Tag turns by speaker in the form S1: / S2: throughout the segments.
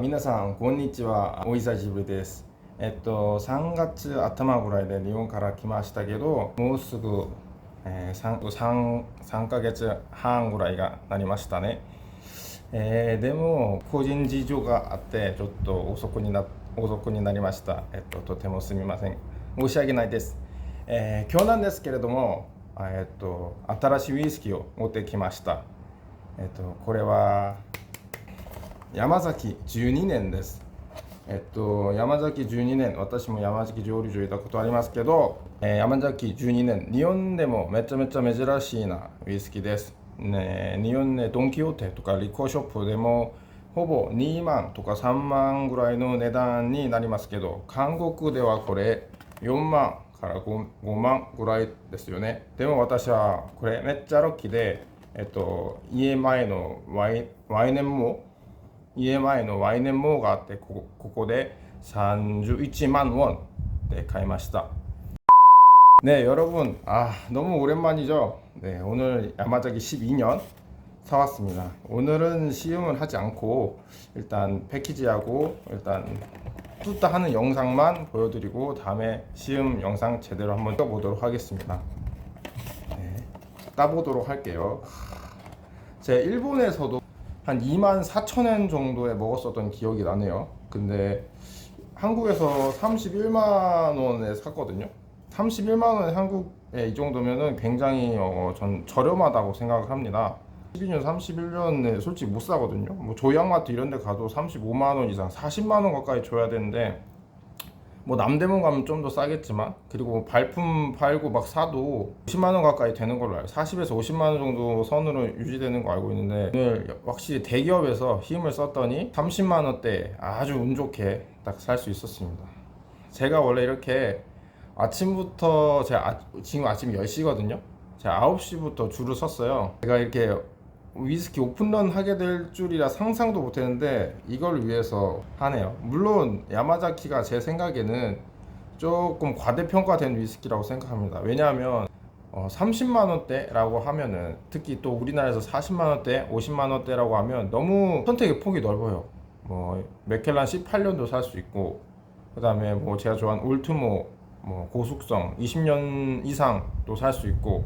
S1: 皆さん、こんにちは。お久しぶりです。3月頭ぐらいで日本から来ましたけど、もうすぐ、3ヶ月半ぐらいがなりましたね。でも、個人事情があって、ちょっと遅くになりました。とてもすみません。申し訳ないです。今日なんですけれども、新しいウイスキーを持ってきました。これは、山崎12年です。山崎12年、私も山崎蒸留所いたことありますけど、山崎12年、日本でもめちゃめちゃ珍しいなウイスキーです。ね、日本でドン・キホーテとかリコーショップでもほぼ2万とか3万ぐらいの値段になりますけど、韓国ではこれ4万から5万ぐらいですよね。でも私はこれめっちゃラッキーで、家前のワイネンも家前のワイネンモーがあって、ここで31만 원 네,買いました. 네, 여러분, 너무 오랜만이죠. 네, 오늘 야마자키 12년 사왔습니다. 오늘은 시음을 하지 않고 일단 패키지하고 일단 뚜따 하는 영상만 보여드리고 다음에 시음 영상 제대로 한번 떠보도록 하겠습니다. 네, 따보도록 할게요. 제 일본에서도 한 24,000엔 정도에 먹었었던 기억이 나네요. 근데 한국에서 31만 원에 샀거든요. 31만 원에 한국에 이 정도면은 굉장히 전 저렴하다고 생각을 합니다. 12년, 31년에 솔직히 못 사거든요. 뭐 조양마트 이런 데 가도 35만 원 이상, 40만 원 가까이 줘야 되는데, 뭐 남대문 가면 좀 더 싸겠지만, 그리고 뭐 발품 팔고 막 사도 50만 원 가까이 되는 걸로 알고, 40에서 50만 원 정도 선으로 유지되는 거 알고 있는데, 오늘 확실히 대기업에서 힘을 썼더니 30만 원대 아주 운 좋게 딱 살 수 있었습니다. 제가 원래 이렇게 아침부터 지금 아침 10시거든요. 제가 9시부터 줄을 섰어요. 제가 이렇게 위스키 오픈런 하게 될 줄이라 상상도 못 했는데 이걸 위해서 하네요. 물론 야마자키가 제 생각에는 조금 과대평가된 위스키라고 생각합니다. 왜냐하면 30만 원대라고 하면은, 특히 또 우리나라에서 40만 원대, 50만 원대라고 하면 너무 선택의 폭이 넓어요. 뭐 맥켈란 18년도 살 수 있고, 그다음에 뭐 제가 좋아하는 올트모 뭐 고숙성 20년 이상도 살 수 있고,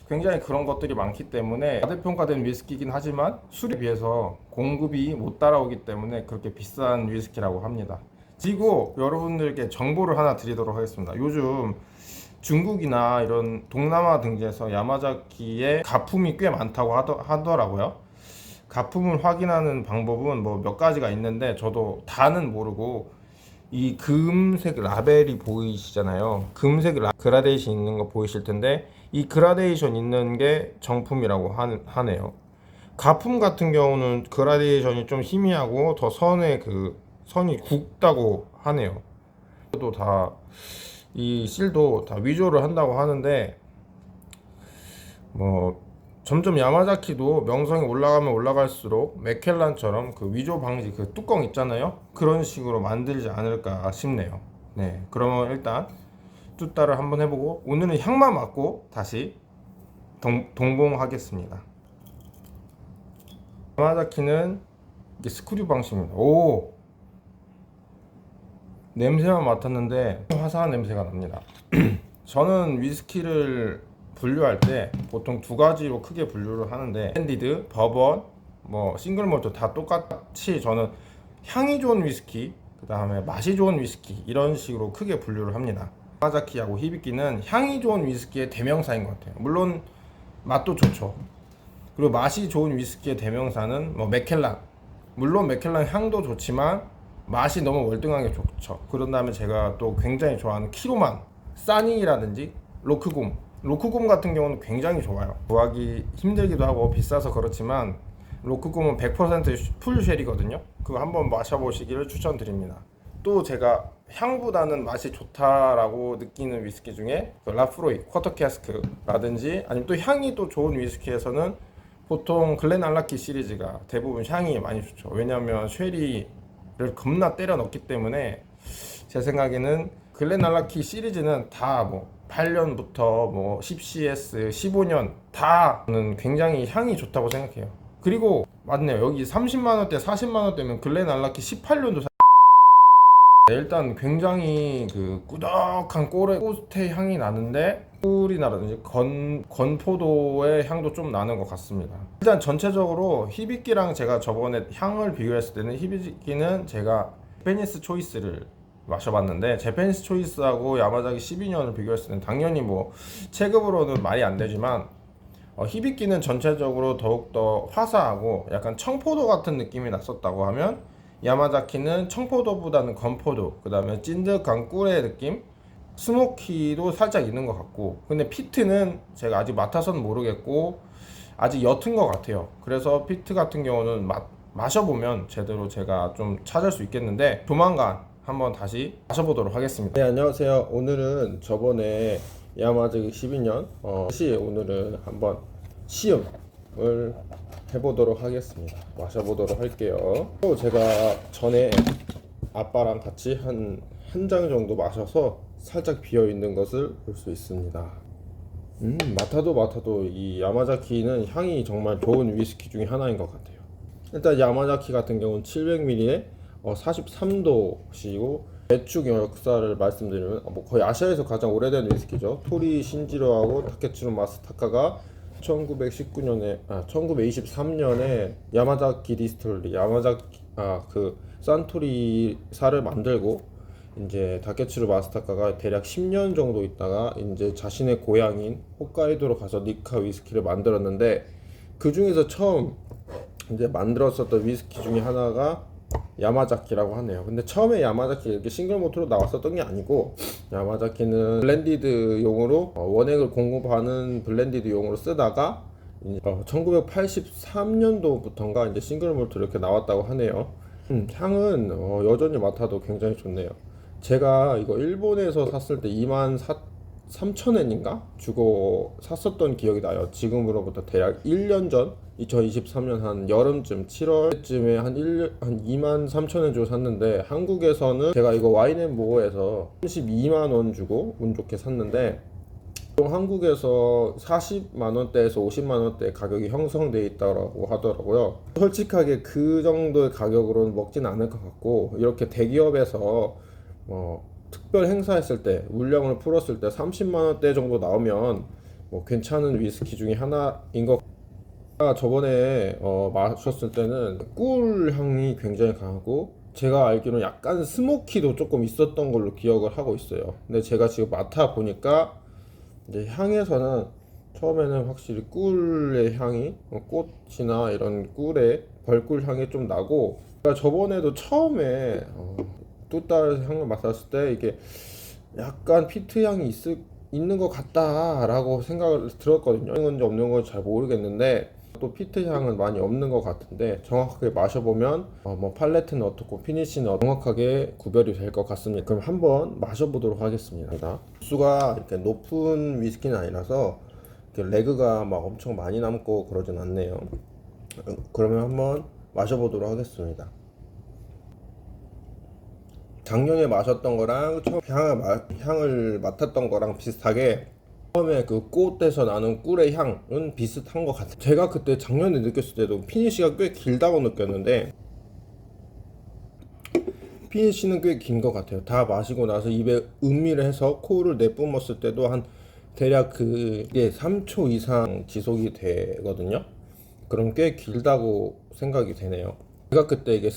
S1: 굉장히 그런 것들이 많기 때문에 과대평가된 위스키이긴 하지만 술에 비해서 공급이 못 따라오기 때문에 그렇게 비싼 위스키라고 합니다. 그리고 여러분들께 정보를 하나 드리도록 하겠습니다. 요즘 중국이나 이런 동남아 등지에서 야마자키에 가품이 꽤 많다고 하더라고요. 가품을 확인하는 방법은 뭐 몇 가지가 있는데, 저도 다는 모르고 이 금색 라벨이 보이시잖아요. 금색 그라데이션 있는 거 보이실 텐데, 이 그라데이션 있는 게 정품이라고 하네요. 가품 같은 경우는 그라데이션이 좀 희미하고 더 선이 굵다고 하네요. 또 다 이 실도 다 위조를 한다고 하는데, 뭐 점점 야마자키도 명성이 올라가면 올라갈수록 맥켈란처럼 그 위조 방지 그 뚜껑 있잖아요. 그런 식으로 만들지 않을까 싶네요. 네, 그러면 일단 뚜따를 한번 해보고, 오늘은 향만 맡고 다시 동봉하겠습니다. 야마자키는 이게 스크류 방식입니다. 오, 냄새만 맡았는데 화사한 냄새가 납니다. 저는 위스키를 분류할 때 보통 두 가지로 크게 분류를 하는데, 브랜디드, 버번, 뭐 싱글 몰트 다 똑같이 저는 향이 좋은 위스키, 그 다음에 맛이 좋은 위스키, 이런 식으로 크게 분류를 합니다. 야마자키하고 히비키는 향이 좋은 위스키의 대명사인 것 같아요. 물론 맛도 좋죠. 그리고 맛이 좋은 위스키의 대명사는 뭐 맥켈란, 물론 맥켈란 향도 좋지만 맛이 너무 월등한 게 좋죠. 그런 다음에 제가 또 굉장히 좋아하는 키로만, 사닝이라든지 로크곰 같은 경우는 굉장히 좋아요. 구하기 힘들기도 하고 비싸서 그렇지만 로크곰은 100% 풀쉘이거든요. 그거 한번 마셔보시기를 추천드립니다. 또 제가 향보다는 맛이 좋다라고 느끼는 위스키 중에 그 라프로이 쿼터 캐스크라든지, 아니면 또 향이 또 좋은 위스키에서는 보통 글렌알라키 시리즈가 대부분 향이 많이 좋죠. 왜냐하면 쉐리를 겁나 때려 넣기 때문에, 제 생각에는 글렌알라키 시리즈는 다 뭐 8년부터 뭐 10CS, 15년 다 저는 굉장히 향이 좋다고 생각해요. 그리고 맞네요. 여기 30만원대 40만원대면 글렌알라키 18년도 일단 굉장히 그 꾸덕한 꽃의 향이 나는데 꿀이나라든지 건포도의 향도 좀 나는 것 같습니다. 일단 전체적으로 히비키랑 제가 저번에 향을 비교했을 때는 히비키는 제가 제페니스 초이스를 마셔봤는데 제페니스 초이스하고 야마자키 12년을 비교했을 때는 당연히 뭐 체급으로는 말이 안 되지만 히비키는 전체적으로 더욱더 화사하고 약간 청포도 같은 느낌이 났었다고 하면 야마자키는 청포도보다는 건포도, 그 다음에 찐득한 꿀의 느낌, 스모키도 살짝 있는 것 같고, 근데 피트는 제가 아직 맡아서는 모르겠고 아직 옅은 것 같아요. 그래서 피트 같은 경우는 마셔보면 제대로 제가 좀 찾을 수 있겠는데 조만간 한번 다시 마셔보도록 하겠습니다. 네, 안녕하세요. 오늘은 저번에 야마자키 12년 오늘은 한번 시음을 해보도록 하겠습니다. 마셔보도록 할게요. 또 제가 전에 아빠랑 같이 한 장 정도 마셔서 살짝 비어있는 것을 볼 수 있습니다. 맡아도 이 야마자키는 향이 정말 좋은 위스키 중에 하나인 것 같아요. 일단 야마자키 같은 경우는 700ml에 43도시고 대충 역사를 말씀드리면 거의 아시아에서 가장 오래된 위스키죠. 토리 신지로하고 타케츠루 마스타카가 1923년에 야마자키 디스틸러리 그 산토리사를 만들고 이제 다케츠루 마스타카가 대략 10년 정도 있다가 이제 자신의 고향인 홋카이도로 가서 니카 위스키를 만들었는데 그 중에서 처음 이제 만들었었던 위스키 중에 하나가 야마자키라고 하네요. 근데 처음에 야마자키 이렇게 싱글 모트로 나왔었던 게 아니고 야마자키는 블렌디드 용으로 원액을 공급하는 블렌디드 용으로 쓰다가 1983년도부터인가 이제 싱글 모트 이렇게 나왔다고 하네요. 향은 여전히 맡아도 굉장히 좋네요. 제가 이거 일본에서 샀을 때 23,000엔인가 주고 샀었던 기억이 나요. 지금으로부터 대략 1년 전 2023년 한 여름쯤 7월쯤에 한 23,000엔 주고 샀는데 한국에서는 제가 이거 와인앤모어에서 32만원 주고 운 좋게 샀는데 한국에서 40만원대에서 50만원대 가격이 형성되어 있다고 하더라고요. 솔직하게 그 정도의 가격으로는 먹진 않을 것 같고 이렇게 대기업에서 특별 행사했을 때 물량을 풀었을 때 30만원대 정도 나오면 괜찮은 위스키 중에 하나인 것 같아요. 저번에 마셨을 때는 꿀 향이 굉장히 강하고 제가 알기로는 약간 스모키도 조금 있었던 걸로 기억을 하고 있어요. 근데 제가 지금 맡아 보니까 이제 향에서는 처음에는 확실히 꿀의 향이 꽃이나 이런 꿀의 벌꿀 향이 좀 나고 제가 저번에도 처음에 뚜따 향을 맡았을 때 이게 약간 피트 향이 있는 것 같다라고 생각을 들었거든요. 있는 건지 없는 건지 잘 모르겠는데 또 피트 향은 많이 없는 것 같은데 정확하게 마셔보면 팔레트는 어떻고 피니쉬는 정확하게 구별이 될 것 같습니다. 그럼 한번 마셔보도록 하겠습니다. 도수가 이렇게 높은 위스키는 아니라서 레그가 막 엄청 많이 남고 그러진 않네요. 그러면 한번 마셔보도록 하겠습니다. 작년에 마셨던 거랑 처음 향을 맡았던 거랑 비슷하게 처음에 그 꽃에서 나는 꿀의 향은 비슷한 것 같아요. 제가 그때 작년에 느꼈을 때도 피니쉬가 꽤 길다고 느꼈는데 피니쉬는 꽤 긴 것 같아요. 다 마시고 나서 입에 음미를 해서 코를 내뿜었을 때도 한 대략 그게 3초 이상 지속이 되거든요. 그럼 꽤 길다고 생각이 되네요. 제가 그때 이게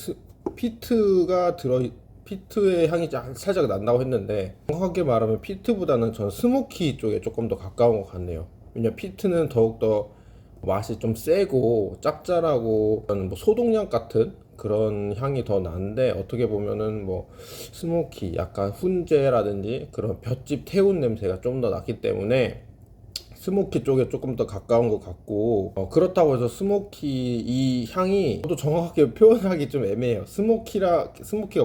S1: 피트의 향이 살짝 난다고 했는데 정확하게 말하면 피트보다는 전 스모키 쪽에 조금 더 가까운 것 같네요. 왜냐면 피트는 더욱더 맛이 좀 세고 짭짤하고 소독약 같은 그런 향이 더 나는데 어떻게 보면은 스모키 약간 훈제라든지 그런 볏짚 태운 냄새가 좀 더 났기 때문에 스모키 쪽에 조금 더 가까운 것 같고 그렇다고 해서 스모키 이 향이 저도 정확하게 표현하기 좀 애매해요. 스모키가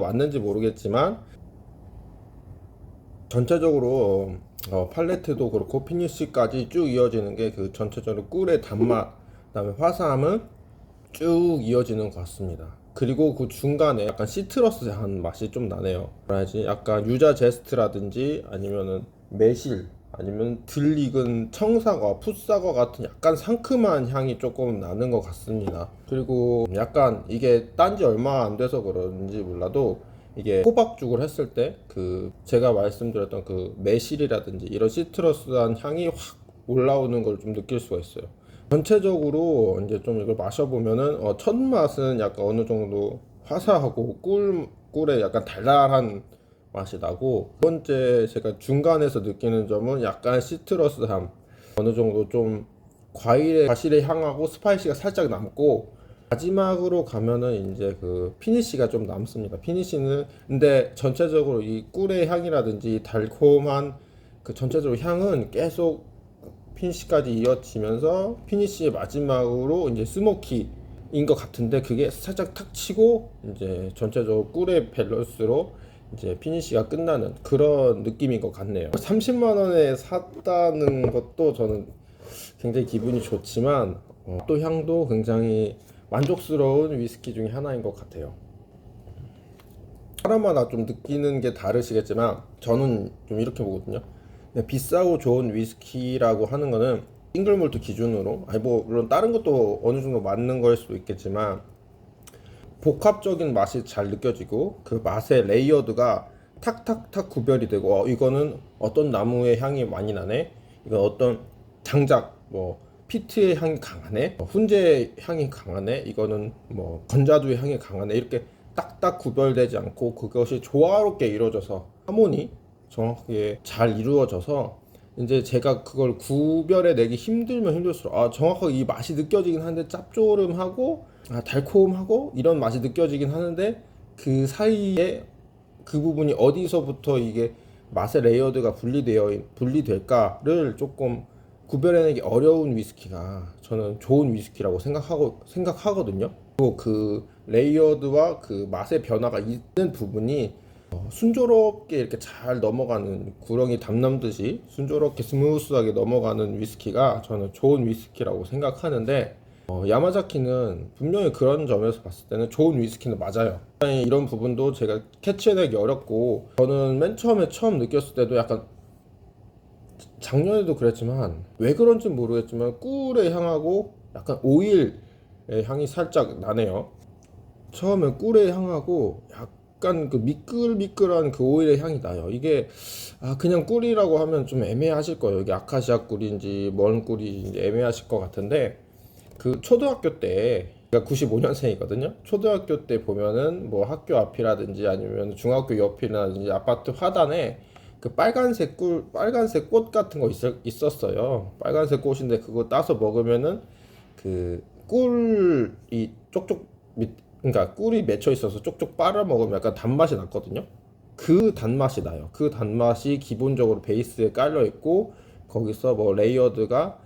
S1: 맞는지 모르겠지만 전체적으로 팔레트도 그렇고 피니쉬까지 쭉 이어지는 게 그 전체적으로 꿀의 단맛 그다음에 화사함은 쭉 이어지는 것 같습니다. 그리고 그 중간에 약간 시트러스한 맛이 좀 나네요. 뭐라지 약간 유자 제스트라든지 아니면은 매실
S2: 아니면 덜 익은 청사과, 풋사과 같은 약간 상큼한 향이 조금 나는 것 같습니다. 그리고 약간 이게 딴지 얼마 안 돼서 그런지 몰라도 이게 호박죽을 했을 때 그 제가 말씀드렸던 그 매실이라든지 이런 시트러스한 향이 확 올라오는 걸 좀 느낄 수가 있어요. 전체적으로 이제 좀 이걸 마셔보면은 첫 맛은 약간 어느 정도 화사하고 꿀에 약간 달달한 맛이 나고, 두 번째 제가 중간에서 느끼는 점은 약간 시트러스함, 어느 정도 좀 과실의 향하고 스파이시가 살짝 남고, 마지막으로 가면은 이제 그 피니쉬가 좀 남습니다. 피니쉬는 근데 전체적으로 이 꿀의 향이라든지 달콤한 그 전체적으로 향은 계속 피니쉬까지 이어지면서 피니쉬의 마지막으로 이제 스모키인 것 같은데, 그게 살짝 탁 치고 이제 전체적으로 꿀의 밸런스로 이제 피니쉬가 끝나는 그런 느낌인 것 같네요. 30만 원에 샀다는 것도 저는 굉장히 기분이 좋지만 또 향도 굉장히 만족스러운 위스키 중에 하나인 것 같아요. 사람마다 좀 느끼는 게 다르시겠지만 저는 좀 이렇게 보거든요. 비싸고 좋은 위스키라고 하는 거는 싱글몰트 기준으로, 아니 뭐 물론 다른 것도 어느 정도 맞는 걸 수도 있겠지만, 복합적인 맛이 잘 느껴지고 그 맛의 레이어드가 탁탁탁 구별이 되고, 이거는 어떤 나무의 향이 많이 나네, 이건 어떤 장작 뭐 피트의 향이 강하네, 훈제의 향이 강하네, 이거는 뭐 건자두의 향이 강하네, 이렇게 딱딱 구별되지 않고 그것이 조화롭게 이루어져서 하모니 정확하게 잘 이루어져서, 이제 제가 그걸 구별해 내기 힘들면 힘들수록 정확하게 이 맛이 느껴지긴 하는데, 짭조름하고 달콤하고 이런 맛이 느껴지긴 하는데, 그 사이에 그 부분이 어디서부터 이게 맛의 레이어드가 분리될까를 조금 구별해내기 어려운 위스키가 저는 좋은 위스키라고 생각하거든요. 그리고 그 레이어드와 그 맛의 변화가 있는 부분이 순조롭게 이렇게 잘 넘어가는, 구렁이 담 넘듯이 순조롭게 스무스하게 넘어가는 위스키가 저는 좋은 위스키라고 생각하는데, 야마자키는 분명히 그런 점에서 봤을 때는 좋은 위스키는 맞아요. 이런 부분도 제가 캐치해내기 어렵고, 저는 맨 처음에 처음 느꼈을 때도 약간, 작년에도 그랬지만 왜 그런지 모르겠지만 꿀의 향하고 약간 오일의 향이 살짝 나네요. 처음에 꿀의 향하고 약간 그 미끌미끌한 그 오일의 향이 나요. 이게 그냥 꿀이라고 하면 좀 애매하실 거예요. 이게 아카시아 꿀인지 뭔 꿀인지 애매하실 것 같은데, 그 초등학교 때, 제가 95년생이거든요. 초등학교 때 보면은 뭐 학교 앞이라든지 아니면 중학교 옆이라든지 아파트 화단에 그 빨간색 꽃 같은 거 있었어요. 빨간색 꽃인데 그거 따서 먹으면은 그 꿀이 쪽쪽 그러니까 꿀이 맺혀 있어서 쪽쪽 빨아 먹으면 약간 단맛이 났거든요. 그 단맛이 나요. 그 단맛이 기본적으로 베이스에 깔려 있고, 거기서 뭐 레이어드가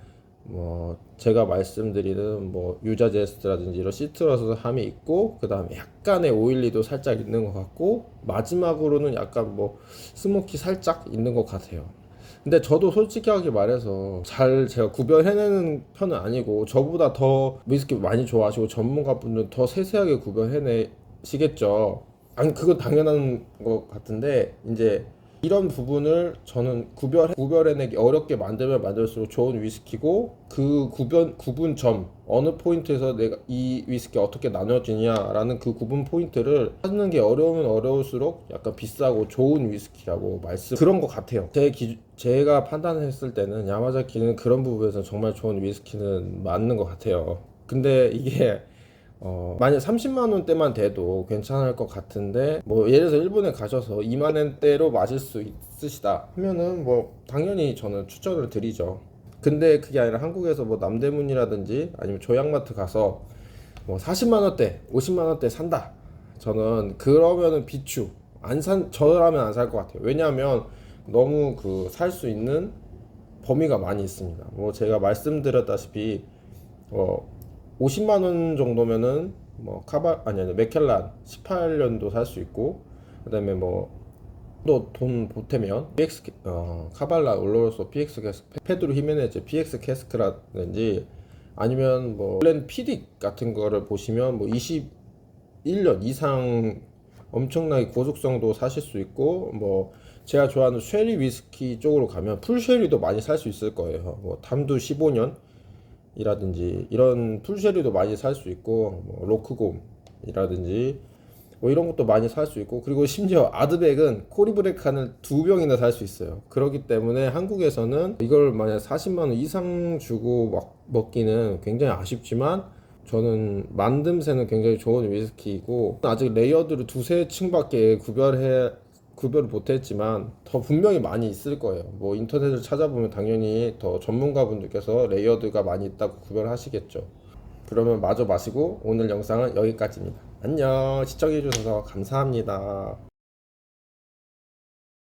S2: 뭐 제가 말씀드리는 뭐 유자제스트라든지 이런 시트러스 함이 있고, 그 다음에 약간의 오일리도 살짝 있는 것 같고, 마지막으로는 약간 뭐 스모키 살짝 있는 것 같아요. 근데 저도 솔직하게 말해서 잘 제가 구별해내는 편은 아니고, 저보다 더 위스키 많이 좋아하시고 전문가분들은 더 세세하게 구별해내시겠죠. 아니 그건 당연한 것 같은데, 이제 이런 부분을 저는 구별해내기 어렵게 만들면 만들수록 좋은 위스키고, 그 구분점, 어느 포인트에서 내가 이 위스키 어떻게 나눠지냐라는 그 구분 포인트를 찾는 게 어려우면 어려울수록 약간 비싸고 좋은 위스키라고 그런 것 같아요. 제가 판단했을 때는 야마자키는 그런 부분에서 정말 좋은 위스키는 맞는 것 같아요. 근데 이게 만약 30만 원대만 돼도 괜찮을 것 같은데, 뭐 예를 들어서 일본에 가셔서 2만 원대로 마실 수 있으시다 하면은 뭐 당연히 저는 추천을 드리죠. 근데 그게 아니라 한국에서 뭐 남대문이라든지 아니면 조약마트 가서 뭐 40만 원대, 50만 원대 산다, 저는 그러면은 비추 저라면 안 살 것 같아요. 왜냐하면 너무 그 살 수 있는 범위가 많이 있습니다. 뭐 제가 말씀드렸다시피 50만 원 정도면은 뭐 아니 맥켈란 18년도 살 수 있고, 그다음에 뭐 또 돈 보태면 PX 카발라 올로로소 PX 캐스크, 페드로 히메네즈 PX 캐스크라든지, 아니면 뭐 블렌 피딕 같은 거를 보시면 뭐 21년 이상 엄청나게 고속성도 사실 수 있고, 뭐 제가 좋아하는 쉐리 위스키 쪽으로 가면 풀 쉐리도 많이 살 수 있을 거예요. 뭐 담두 15년이라든지 이런 풀 쉐리도 많이 살 수 있고, 뭐 로크곰이라든지 뭐 이런 것도 많이 살 수 있고, 그리고 심지어 아드백은 코리브레칸을 2병이나 살 수 있어요. 그렇기 때문에 한국에서는 이걸 만약 40만 원 이상 주고 먹기는 굉장히 아쉽지만, 저는 만듦새는 굉장히 좋은 위스키이고, 아직 레이어드를 두세 층밖에 구별을 못했지만 더 분명히 많이 있을 거예요. 뭐 인터넷을 찾아보면 당연히 더 전문가분들께서 레이어드가 많이 있다고 구별하시겠죠. 그러면 마저 마시고 오늘 영상은 여기까지입니다. 안녕. 시청해주셔서 감사합니다.